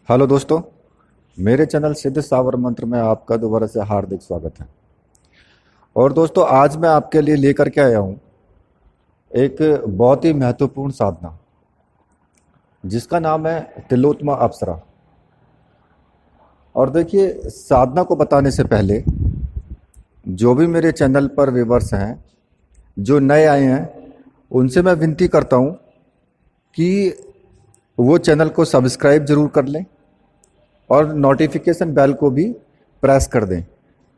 Hello दोस्तों, मेरे channel सिद्ध सावर मंत्र में आपका दोबारा से हार्दिक स्वागत है। और दोस्तों, आज मैं आपके लिए लेकर के आया हूँ एक बहुत ही महत्वपूर्ण साधना जिसका नाम है तिलोत्तमा अप्सरा। और देखिए, साधना को बताने से पहले जो भी मेरे चैनल पर व्यूअर्स हैं, जो नए आए हैं, उनसे मैं विनती करता हूँ कि वो चैनल को सब्सक्राइब जरूर कर लें और नोटिफिकेशन बेल को भी प्रेस कर दें,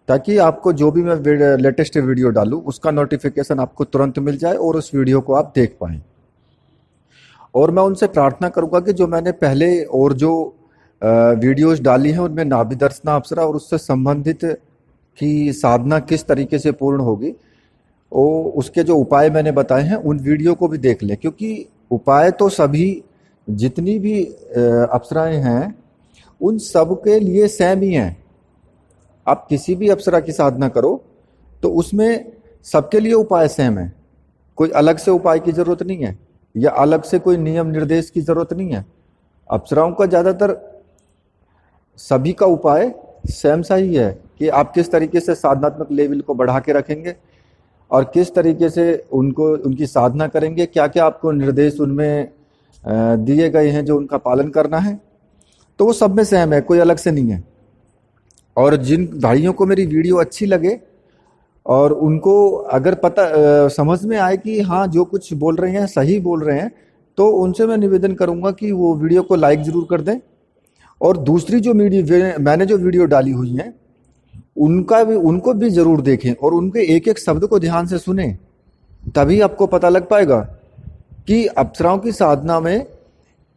ताकि आपको जो भी मैं लेटेस्ट वीडियो डालूं उसका नोटिफिकेशन आपको तुरंत मिल जाए और उस वीडियो को आप देख पाएं। और मैं उनसे प्रार्थना करूंगा कि जो मैंने पहले और जो वीडियोस डाली हैं उनमें नाभि दर्शना अप्सरा और उससे संबंधित कि साधना किस तरीके से पूर्ण होगी, वो उसके जो उपाय मैंने बताए हैं उन वीडियो को भी देख लें, क्योंकि उपाय तो सभी जितनी भी अप्सराएं हैं उन सब के लिए सेम ही हैं। आप किसी भी अप्सरा की साधना करो तो उसमें सबके लिए उपाय सेम है, कोई अलग से उपाय की जरूरत नहीं है या अलग से कोई नियम निर्देश की जरूरत नहीं है। अप्सराओं का ज्यादातर सभी का उपाय सेम सा ही है कि आप किस तरीके से साधनात्मक लेवल को बढ़ा के रखेंगे और किस तरीके से उनको उनकी साधना करेंगे, क्या क्या आपको निर्देश उनमें दिए गए हैं जो उनका पालन करना है, तो वो सब में सेम है, कोई अलग से नहीं है। और जिन भाइयों को मेरी वीडियो अच्छी लगे और उनको अगर समझ में आए कि हाँ जो कुछ बोल रहे हैं सही बोल रहे हैं, तो उनसे मैं निवेदन करूंगा कि वो वीडियो को लाइक जरूर कर दें। और दूसरी जो मैंने जो वीडियो डाली हुई है उनको भी जरूर देखें और उनके एक एक शब्द को ध्यान से सुने, तभी आपको पता लग पाएगा कि अप्सराओं की साधना में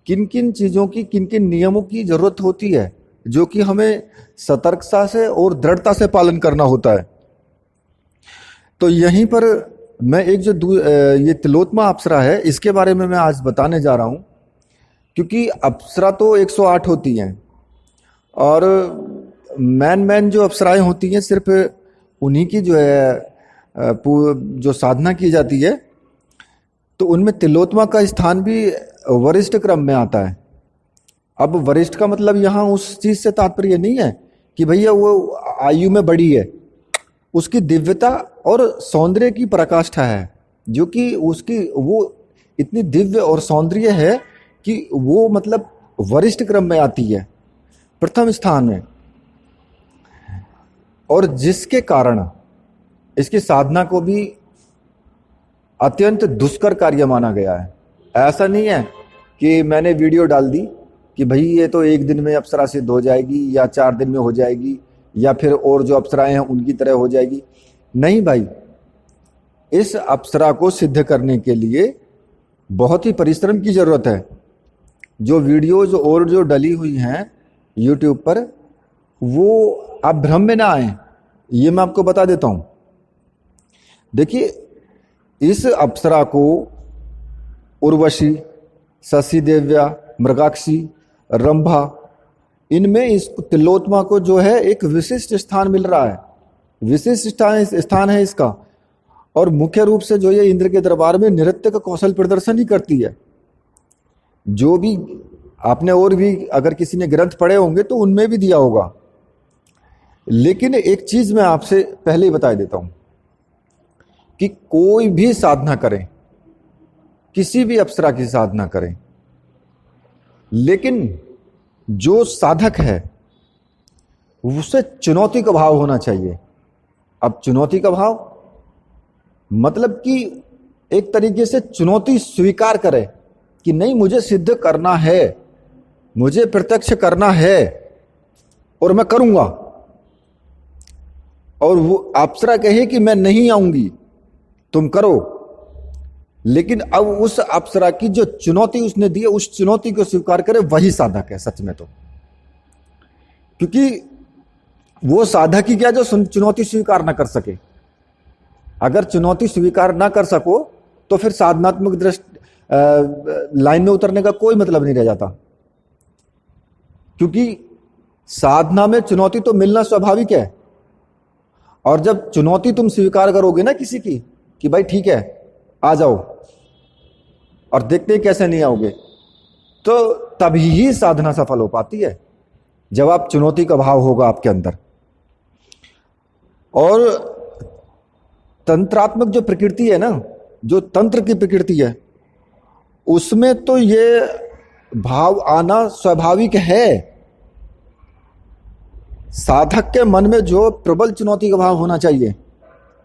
किन किन चीज़ों की, किन किन नियमों की जरूरत होती है, जो कि हमें सतर्कता से और दृढ़ता से पालन करना होता है। तो यहीं पर मैं एक ये तिलोत्तमा अप्सरा है, इसके बारे में मैं आज बताने जा रहा हूं, क्योंकि अप्सरा तो 108 होती हैं और मैन जो अप्सराएं होती हैं सिर्फ उन्हीं की जो है जो साधना की जाती है, तो उनमें तिलोत्तमा का स्थान भी वरिष्ठ क्रम में आता है। अब वरिष्ठ का मतलब यहाँ उस चीज से तात्पर्य नहीं है कि भैया वो आयु में बड़ी है, उसकी दिव्यता और सौंदर्य की पराकाष्ठा है, जो कि उसकी वो इतनी दिव्य और सौंदर्य है कि वो मतलब वरिष्ठ क्रम में आती है, प्रथम स्थान में, और जिसके कारण इसकी साधना को भी अत्यंत दुष्कर कार्य माना गया है। ऐसा नहीं है कि मैंने वीडियो डाल दी कि भाई ये तो एक दिन में अप्सरा सिद्ध हो जाएगी या 4 दिन में हो जाएगी या फिर और जो अप्सराएं हैं उनकी तरह हो जाएगी। नहीं भाई, इस अप्सरा को सिद्ध करने के लिए बहुत ही परिश्रम की जरूरत है। जो वीडियोज और जो डली हुई हैं यूट्यूब पर, वो आप भ्रम में ना आए, ये मैं आपको बता देता हूं। देखिए, इस अप्सरा को उर्वशी, शशि देव्या, मृगाक्षी, रंभा, इनमें इस तिलोत्तमा को जो है एक विशिष्ट स्थान मिल रहा है, विशिष्ट स्थान है इसका। और मुख्य रूप से जो ये इंद्र के दरबार में नृत्य का कौशल प्रदर्शन ही करती है। जो भी आपने और भी अगर किसी ने ग्रंथ पढ़े होंगे तो उनमें भी दिया होगा। लेकिन एक चीज मैं आपसे पहले ही बता देता हूं कि कोई भी साधना करें, किसी भी अप्सरा की साधना करें, लेकिन जो साधक है उसे चुनौती का भाव होना चाहिए। अब चुनौती का भाव मतलब कि एक तरीके से चुनौती स्वीकार करे कि नहीं, मुझे सिद्ध करना है, मुझे प्रत्यक्ष करना है और मैं करूंगा। और वो अप्सरा कहे कि मैं नहीं आऊंगी, तुम करो। लेकिन अब उस अप्सरा की जो चुनौती उसने दी है, उस चुनौती को स्वीकार करे, वही साधक है सच में। तो क्योंकि वो साधक ही क्या जो चुनौती स्वीकार ना कर सके। अगर चुनौती स्वीकार ना कर सको तो फिर साधनात्मक लाइन में उतरने का कोई मतलब नहीं रह जाता, क्योंकि साधना में चुनौती तो मिलना स्वाभाविक है। और जब चुनौती तुम स्वीकार करोगे ना किसी की कि भाई ठीक है आ जाओ, और देखते ही कैसे नहीं आओगे, तो तभी ही साधना सफल हो पाती है, जब आप चुनौती का भाव होगा आपके अंदर। और तंत्रात्मक जो प्रकृति है ना, जो तंत्र की प्रकृति है, उसमें तो ये भाव आना स्वाभाविक है। साधक के मन में जो प्रबल चुनौती का भाव होना चाहिए,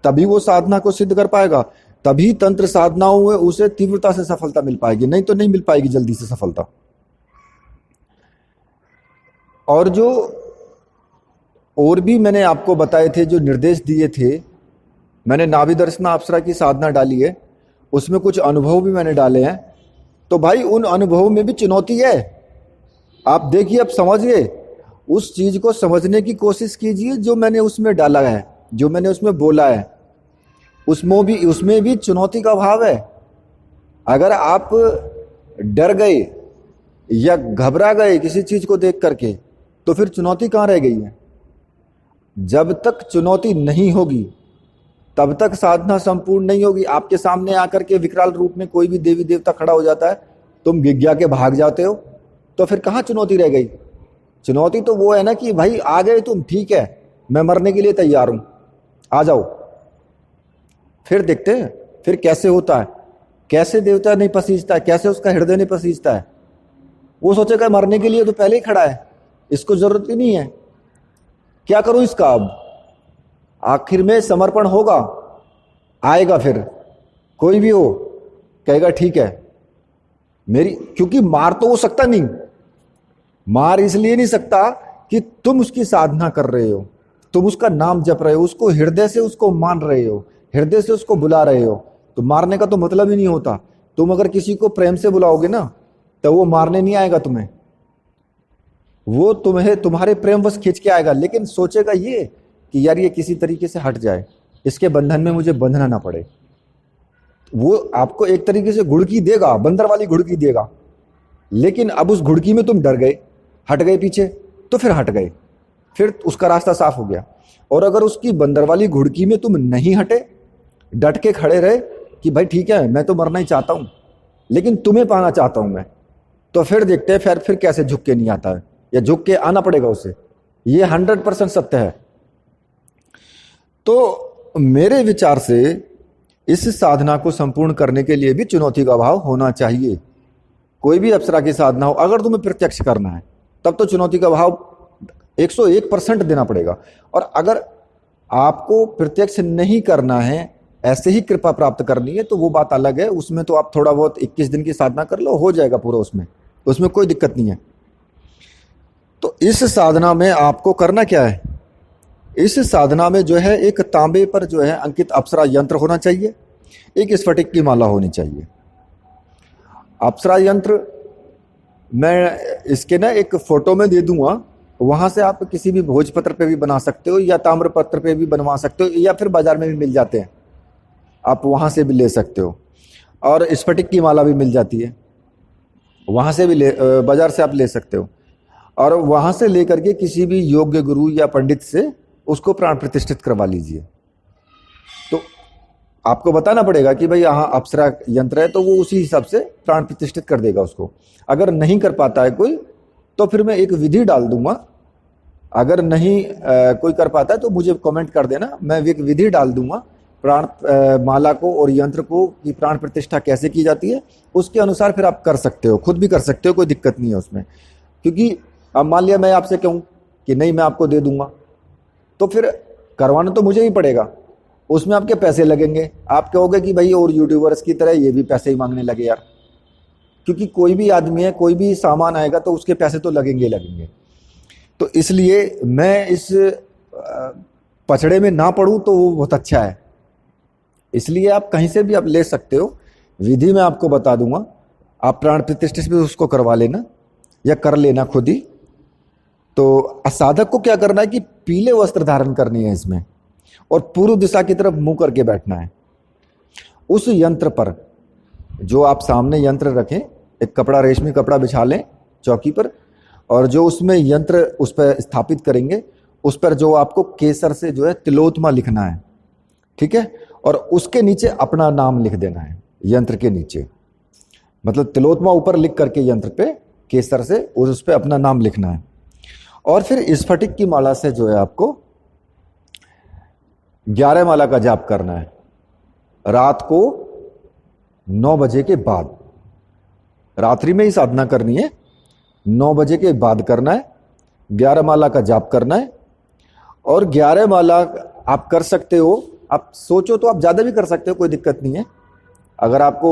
तभी वो साधना को सिद्ध कर पाएगा, तभी तंत्र साधनाओं में उसे तीव्रता से सफलता मिल पाएगी, नहीं तो नहीं मिल पाएगी जल्दी से सफलता। और जो और भी मैंने आपको बताए थे, जो निर्देश दिए थे, मैंने नाभि दर्शना अप्सरा की साधना डाली है, उसमें कुछ अनुभव भी मैंने डाले हैं। तो भाई उन अनुभवों में भी चुनौती है। आप देखिए, अब समझिए, उस चीज को समझने की कोशिश कीजिए जो मैंने उसमें डाला है, जो मैंने उसमें बोला है, उसमें भी चुनौती का भाव है। अगर आप डर गए या घबरा गए किसी चीज को देख करके, तो फिर चुनौती कहाँ रह गई है? जब तक चुनौती नहीं होगी तब तक साधना संपूर्ण नहीं होगी। आपके सामने आकर के विकराल रूप में कोई भी देवी देवता खड़ा हो जाता है, तुम गिग्या के भाग जाते हो, तो फिर कहाँ चुनौती रह गई? चुनौती तो वो है ना कि भाई आ गए तुम, ठीक है, मैं मरने के लिए तैयार हूं, आ जाओ। फिर देखते हैं फिर कैसे होता है, कैसे देवता नहीं पसीजता है, कैसे उसका हृदय नहीं पसीजता है। वो सोचेगा मरने के लिए तो पहले ही खड़ा है, इसको जरूरत ही नहीं है, क्या करूं इसका। अब आखिर में समर्पण होगा, आएगा, फिर कोई भी हो कहेगा ठीक है मेरी, क्योंकि मार तो हो सकता नहीं, मार इसलिए नहीं सकता कि तुम उसकी साधना कर रहे हो, तुम उसका नाम जप रहे हो, उसको हृदय से उसको मान रहे हो, हृदय से उसको बुला रहे हो, तो मारने का तो मतलब ही नहीं होता। तुम अगर किसी को प्रेम से बुलाओगे ना, तो वो मारने नहीं आएगा तुम्हें, वो तुम्हें तुम्हारे प्रेम बस खींच के आएगा, लेकिन सोचेगा ये कि यार ये किसी तरीके से हट जाए, इसके बंधन में मुझे बंधना ना पड़े। वो आपको एक तरीके से घुड़की देगा, बंदर वाली घुड़की देगा, लेकिन अब उस घुड़की में तुम डर गए, हट गए पीछे, तो फिर हट गए, फिर उसका रास्ता साफ हो गया। और अगर उसकी बंदर वाली घुड़की में तुम नहीं हटे, डट के खड़े रहे कि भाई ठीक है मैं तो मरना ही चाहता हूं, लेकिन तुम्हें पाना चाहता हूं मैं, तो फिर देखते हैं फिर कैसे झुक के नहीं आता है, या झुक के आना पड़ेगा उसे। ये 100% सत्य है। तो मेरे विचार से इस साधना को संपूर्ण करने के लिए भी चुनौती का भाव होना चाहिए। कोई भी अप्सरा की साधना हो, अगर तुम्हें प्रत्यक्ष करना है तब तो चुनौती का भाव 101% देना पड़ेगा। और अगर आपको प्रत्यक्ष नहीं करना है, ऐसे ही कृपा प्राप्त करनी है, तो वो बात अलग है, उसमें तो आप थोड़ा बहुत 21 दिन की साधना कर लो, हो जाएगा पूरा, उसमें कोई दिक्कत नहीं है। तो इस साधना में आपको करना क्या है? इस साधना में जो है एक तांबे पर जो है अंकित अप्सरा यंत्र होना चाहिए, एक स्फटिक की माला होनी चाहिए। अप्सरा यंत्र मैं इसके ना एक फोटो में दे दूंगा, वहां से आप किसी भी भोजपत्र पे भी बना सकते हो, या ताम्रपत्र पे भी बनवा सकते हो, या फिर बाजार में भी मिल जाते हैं, आप वहां से भी ले सकते हो। और स्फटिक की माला भी मिल जाती है, वहां से भी बाजार से आप ले सकते हो। और वहां से लेकर के किसी भी योग्य गुरु या पंडित से उसको प्राण प्रतिष्ठित करवा लीजिए। तो आपको बताना पड़ेगा कि भाई यहाँ अप्सरा यंत्र है, तो वो उसी हिसाब से प्राण प्रतिष्ठित कर देगा उसको। अगर नहीं कर पाता है कोई, तो फिर मैं एक विधि डाल दूंगा। अगर नहीं कोई कर पाता है तो मुझे कमेंट कर देना, मैं एक विधि डाल दूंगा प्राण माला को और यंत्र को, कि प्राण प्रतिष्ठा कैसे की जाती है, उसके अनुसार फिर आप कर सकते हो, खुद भी कर सकते हो, कोई दिक्कत नहीं है उसमें। क्योंकि अब मान लिया मैं आपसे कहूँ कि नहीं मैं आपको दे दूंगा, तो फिर करवाना तो मुझे ही पड़ेगा, उसमें आपके पैसे लगेंगे। आप कहोगे कि भाई और यूट्यूबर्स की तरह ये भी पैसे ही मांगने लगे यार, क्योंकि कोई भी आदमी है, कोई भी सामान आएगा तो उसके पैसे तो लगेंगे लगेंगे। तो इसलिए मैं इस पचड़े में ना पड़ूं तो वो बहुत अच्छा है। इसलिए आप कहीं से भी आप ले सकते हो, विधि मैं आपको बता दूंगा, आप प्राण प्रतिष्ठित भी उसको करवा लेना या कर लेना खुद ही। तो साधक को क्या करना है कि पीले वस्त्र धारण करनी है इसमें, और पूर्व दिशा की तरफ मुंह करके बैठना है। उस यंत्र पर जो आप सामने यंत्र रखें, एक कपड़ा, रेशमी कपड़ा बिछा लें चौकी पर, और जो उसमें यंत्र उस पर स्थापित करेंगे, उस पर जो आपको केसर से जो है तिलोत्मा लिखना है, ठीक है। और उसके नीचे अपना नाम लिख देना है, यंत्र के नीचे, मतलब तिलोत्मा ऊपर लिख करके यंत्र पे केसर से, और उस पर अपना नाम लिखना है। और फिर स्फटिक की माला से जो है आपको 11 माला का जाप करना है रात को 9 बजे के बाद। रात्रि में ही साधना करनी है, 9 बजे के बाद करना है, 11 माला का जाप करना है। और 11 माला आप कर सकते हो, आप सोचो तो आप ज़्यादा भी कर सकते हो, कोई दिक्कत नहीं है। अगर आपको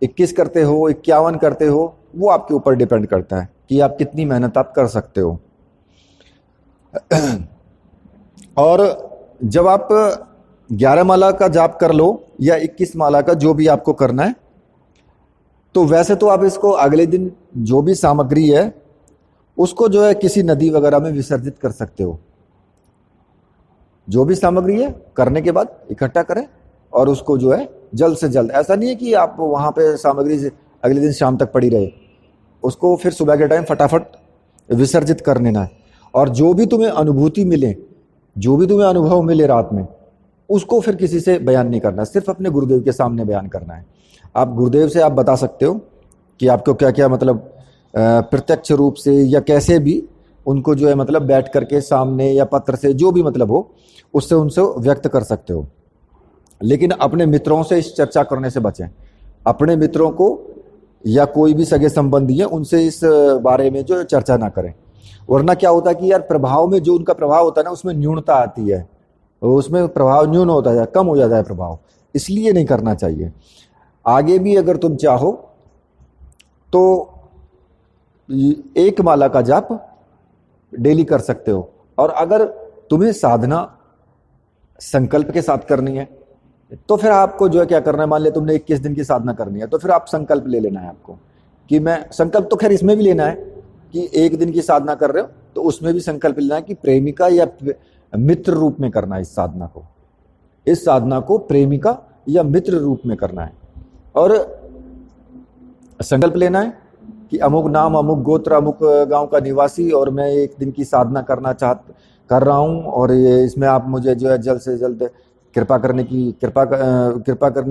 21 करते हो, 51 करते हो, वो आपके ऊपर डिपेंड करता है कि आप कितनी मेहनत आप कर सकते हो। और जब आप 11 माला का जाप कर लो या 21 माला का, जो भी आपको करना है, तो वैसे तो आप इसको अगले दिन जो भी सामग्री है उसको जो है किसी नदी वगैरह में विसर्जित कर सकते हो। जो भी सामग्री है करने के बाद इकट्ठा करें और उसको जो है जल्द से जल्द, ऐसा नहीं है कि आप वहाँ पे सामग्री से अगले दिन शाम तक पड़ी रहे, उसको फिर सुबह के टाइम फटाफट विसर्जित कर लेना है। और जो भी तुम्हें अनुभूति मिले, जो भी तुम्हें अनुभव मिले रात में, उसको फिर किसी से बयान नहीं करना, सिर्फ अपने गुरुदेव के सामने बयान करना है। आप गुरुदेव से आप बता सकते हो कि आपको क्या क्या मतलब प्रत्यक्ष रूप से या कैसे भी उनको जो है मतलब बैठ करके सामने या पत्र से, जो भी मतलब हो, उससे उनसे व्यक्त कर सकते हो। लेकिन अपने मित्रों से इस चर्चा करने से बचें। अपने मित्रों को या कोई भी सगे संबंधी है उनसे इस बारे में जो चर्चा ना करें, वरना क्या होता है कि यार प्रभाव में जो उनका प्रभाव होता है ना, उसमें न्यूनता आती है, उसमें प्रभाव न्यून होता है, कम हो जाता है प्रभाव, इसलिए नहीं करना चाहिए। आगे भी अगर तुम चाहो तो 1 माला का जाप डेली कर सकते हो। और अगर तुम्हें साधना संकल्प के साथ करनी है तो फिर आपको जो है क्या करना है, मान लिया तुमने 21 दिन की साधना करनी है, तो फिर आप संकल्प ले लेना है आपको कि मैं, संकल्प तो खैर इसमें भी लेना है कि 1 दिन की साधना कर रहे हो तो उसमें भी संकल्प लेना है कि प्रेमिका या मित्र रूप में करना है इस साधना को, इस साधना को प्रेमिका या मित्र रूप में करना है। और संकल्प लेना है कि अमुक नाम, अमुक गोत्र, अमुक गांव का निवासी, और मैं 1 दिन की साधना कर रहा हूं, और ये इसमें आप मुझे जो है जल्द से जल्द कृपा करने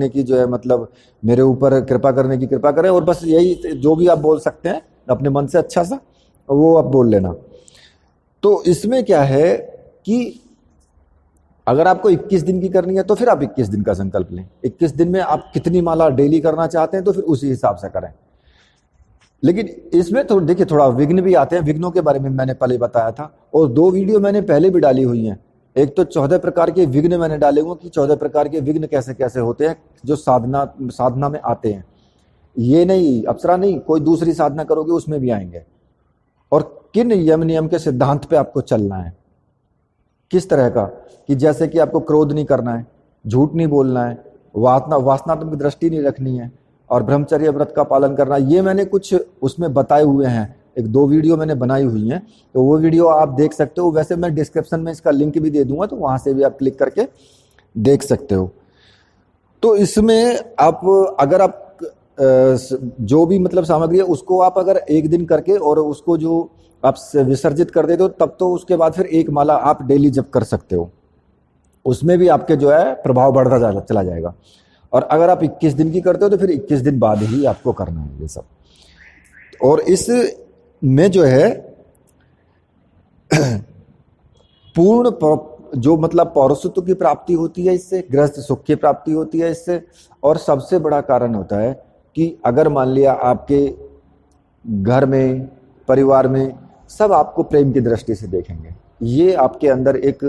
की जो है मतलब मेरे ऊपर कृपा करने की कृपा करें। और बस यही जो भी आप बोल सकते हैं अपने मन से अच्छा सा, वो आप बोल लेना। तो इसमें क्या है कि अगर आपको 21 दिन की करनी है तो फिर आप 21 दिन का संकल्प लें। 21 दिन में आप कितनी माला डेली करना चाहते हैं तो फिर उसी हिसाब से करें। लेकिन इसमें तो देखिए थोड़ा विघ्न भी आते हैं, विघ्नों के बारे में मैंने पहले बताया था, और 2 वीडियो मैंने पहले भी डाली हुई हैं। एक तो 14 प्रकार के विघ्न मैंने डाले हुए कि 14 प्रकार के विघ्न कैसे कैसे होते हैं जो साधना में आते हैं। ये नहीं, अप्सरा नहीं, कोई दूसरी साधना करोगे उसमें भी आएंगे। और किन यम नियम के सिद्धांत पे आपको चलना है, किस तरह का, कि जैसे कि आपको क्रोध नहीं करना है, झूठ नहीं बोलना है, वासनात्मक दृष्टि नहीं रखनी है, और ब्रह्मचर्य व्रत का पालन करना। ये मैंने कुछ उसमें बताए हुए हैं, 1-2 वीडियो मैंने बनाई हुई हैं, तो वो वीडियो आप देख सकते हो। वैसे मैं डिस्क्रिप्शन में इसका लिंक भी दे दूंगा, तो वहां से भी आप क्लिक करके देख सकते हो। तो इसमें आप अगर आप जो भी मतलब सामग्री है उसको आप अगर 1 दिन करके और उसको जो आप विसर्जित कर देते हो, तब तो उसके बाद फिर 1 माला आप डेली जप कर सकते हो, उसमें भी आपके जो है प्रभाव बढ़ता चला जाएगा। और अगर आप 21 दिन की करते हो तो फिर 21 दिन बाद ही आपको करना है ये सब। और इस में जो है पूर्ण जो मतलब पौरुषत्व की प्राप्ति होती है इससे, गृहस्थ सुख की प्राप्ति होती है इससे। और सबसे बड़ा कारण होता है कि अगर मान लिया आपके घर में, परिवार में सब आपको प्रेम की दृष्टि से देखेंगे, ये आपके अंदर एक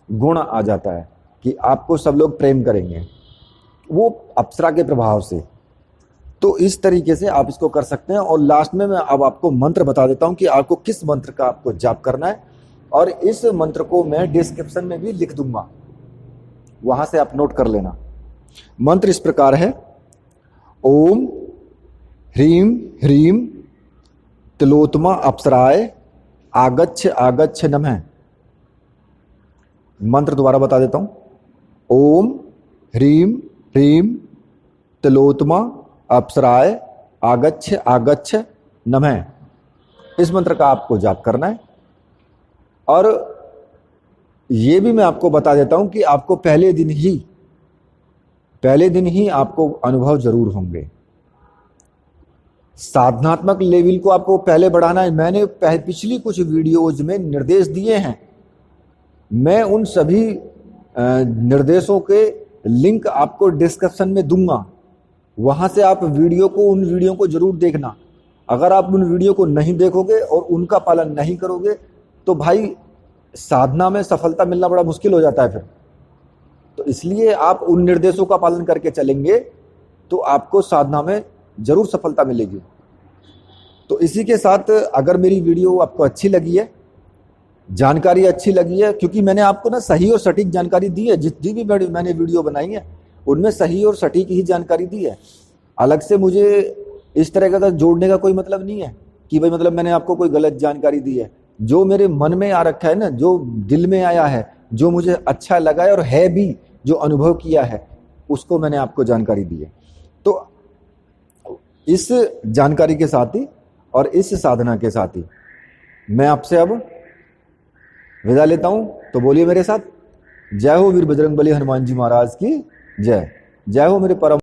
गुण आ जाता है कि आपको सब लोग प्रेम करेंगे, वो अप्सरा के प्रभाव से। तो इस तरीके से आप इसको कर सकते हैं। और लास्ट में मैं अब आपको मंत्र बता देता हूं कि आपको किस मंत्र का आपको जाप करना है, और इस मंत्र को मैं डिस्क्रिप्शन में भी लिख दूंगा, वहां से आप नोट कर लेना। मंत्र इस प्रकार है, ओम ह्रीम ह्रीम तिलोत्मा अप्सराय आगच्छ आगच्छ नमः। मंत्र दोबारा बता देता हूं, ओम ह्रीम ह्रीम तिलोत्मा अप्सराय आगच्छ आगच्छ नमः। इस मंत्र का आपको जाप करना है। और ये भी मैं आपको बता देता हूं कि आपको पहले दिन ही आपको अनुभव जरूर होंगे। साधनात्मक लेवल को आपको पहले बढ़ाना है। मैंने पिछली कुछ वीडियोज में निर्देश दिए हैं, मैं उन सभी निर्देशों के लिंक आपको डिस्क्रिप्शन में दूंगा, वहां से आप उन वीडियो को जरूर देखना। अगर आप उन वीडियो को नहीं देखोगे और उनका पालन नहीं करोगे तो भाई साधना में सफलता मिलना बड़ा मुश्किल हो जाता है फिर। तो इसलिए आप उन निर्देशों का पालन करके चलेंगे तो आपको साधना में जरूर सफलता मिलेगी। तो इसी के साथ अगर मेरी वीडियो आपको अच्छी लगी है, जानकारी अच्छी लगी है, क्योंकि मैंने आपको ना सही और सटीक जानकारी दी है, जितनी भी मैंने वीडियो बनाई है उनमें सही और सटीक ही जानकारी दी है। अलग से मुझे इस तरह का जोड़ने का कोई मतलब नहीं है कि भाई मतलब मैंने आपको कोई गलत जानकारी दी है। जो मेरे मन में आ रखा है ना, जो दिल में आया है, जो मुझे अच्छा लगा है और है भी, जो अनुभव किया है, उसको मैंने आपको जानकारी दी है। तो इस जानकारी के साथ ही और इस साधना के साथ ही मैं आपसे अब विदा लेता हूं। तो बोलिए मेरे साथ, जय हो वीर बजरंगबली हनुमान जी महाराज की जय। जय हो मेरे परम